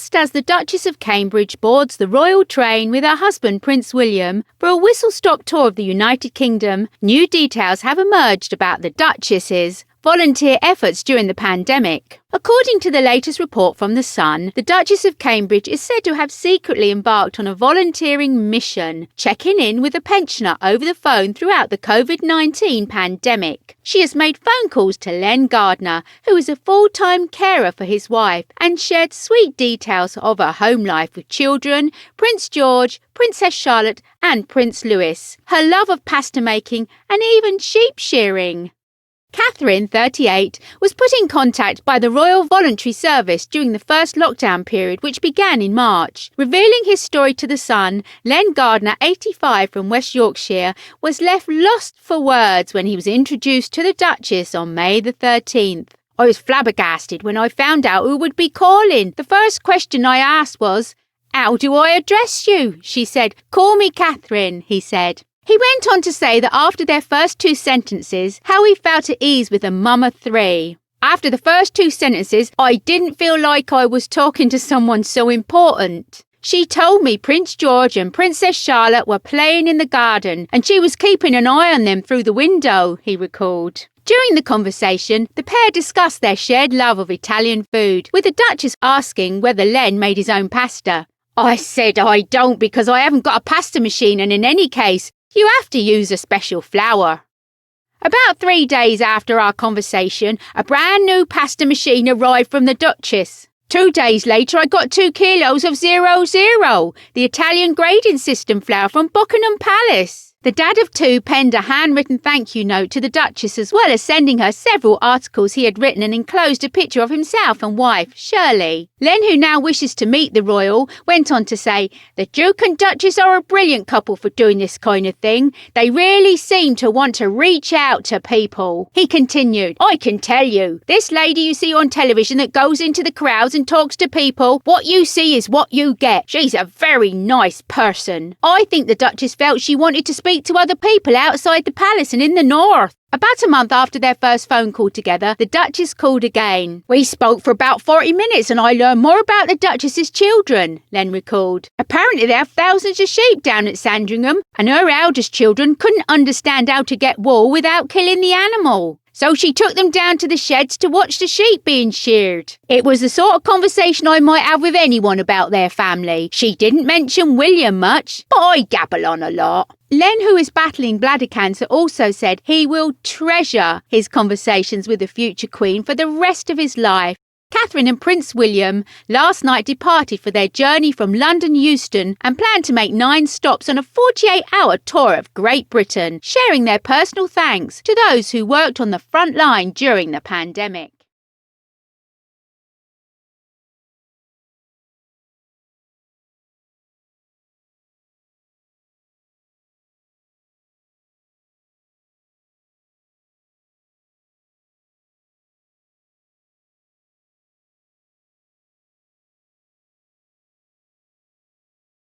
Just as the Duchess of Cambridge boards the royal train with her husband Prince William for a whistle-stop tour of the United Kingdom, new details have emerged about the Duchess's volunteer efforts during the pandemic. According to the latest report from The Sun, the Duchess of Cambridge is said to have secretly embarked on a volunteering mission, checking in with a pensioner over the phone throughout the COVID-19 pandemic. She has made phone calls to Len Gardner, who is a full-time carer for his wife, and shared sweet details of her home life with children, Prince George, Princess Charlotte and Prince Louis, her love of pasta making and even sheep shearing. Catherine, 38, was put in contact by the Royal Voluntary Service during the first lockdown period, which began in March. Revealing his story to The Sun, Len Gardner, 85, from West Yorkshire, was left lost for words when he was introduced to the Duchess on May the 13th. I was flabbergasted when I found out who would be calling. The first question I asked was, "How do I address you?" she said. "Call me Catherine," he said. He went on to say that after their first two sentences, how he felt at ease with a mum of three. "After the first two sentences, I didn't feel like I was talking to someone so important. She told me Prince George and Princess Charlotte were playing in the garden and she was keeping an eye on them through the window," he recalled. During the conversation, the pair discussed their shared love of Italian food, with the Duchess asking whether Len made his own pasta. "I said I don't because I haven't got a pasta machine, and in any case, you have to use a special flour." About 3 days after our conversation, a brand new pasta machine arrived from the Duchess. 2 days later, I got 2 kilos of 00, the Italian grading system flour from Buckingham Palace. The dad of two penned a handwritten thank you note to the Duchess, as well as sending her several articles he had written and enclosed a picture of himself and wife, Shirley. Len, who now wishes to meet the royal, went on to say, "The Duke and Duchess are a brilliant couple for doing this kind of thing. They really seem to want to reach out to people." He continued, "I can tell you, this lady you see on television that goes into the crowds and talks to people, what you see is what you get. She's a very nice person." I think the Duchess felt she wanted to speak to other people outside the palace and in the north. About a month after their first phone call together, the Duchess called again. "We spoke for about 40 minutes and I learned more about the Duchess's children," Len recalled. "Apparently they have thousands of sheep down at Sandringham, and her eldest children couldn't understand how to get wool without killing the animal. So she took them down to the sheds to watch the sheep being sheared. It was the sort of conversation I might have with anyone about their family. She didn't mention William much, but I gabble on a lot." Len, who is battling bladder cancer, also said he will treasure his conversations with the future Queen for the rest of his life. Catherine and Prince William last night departed for their journey from London Euston and plan to make 9 stops on a 48-hour tour of Great Britain, sharing their personal thanks to those who worked on the front line during the pandemic.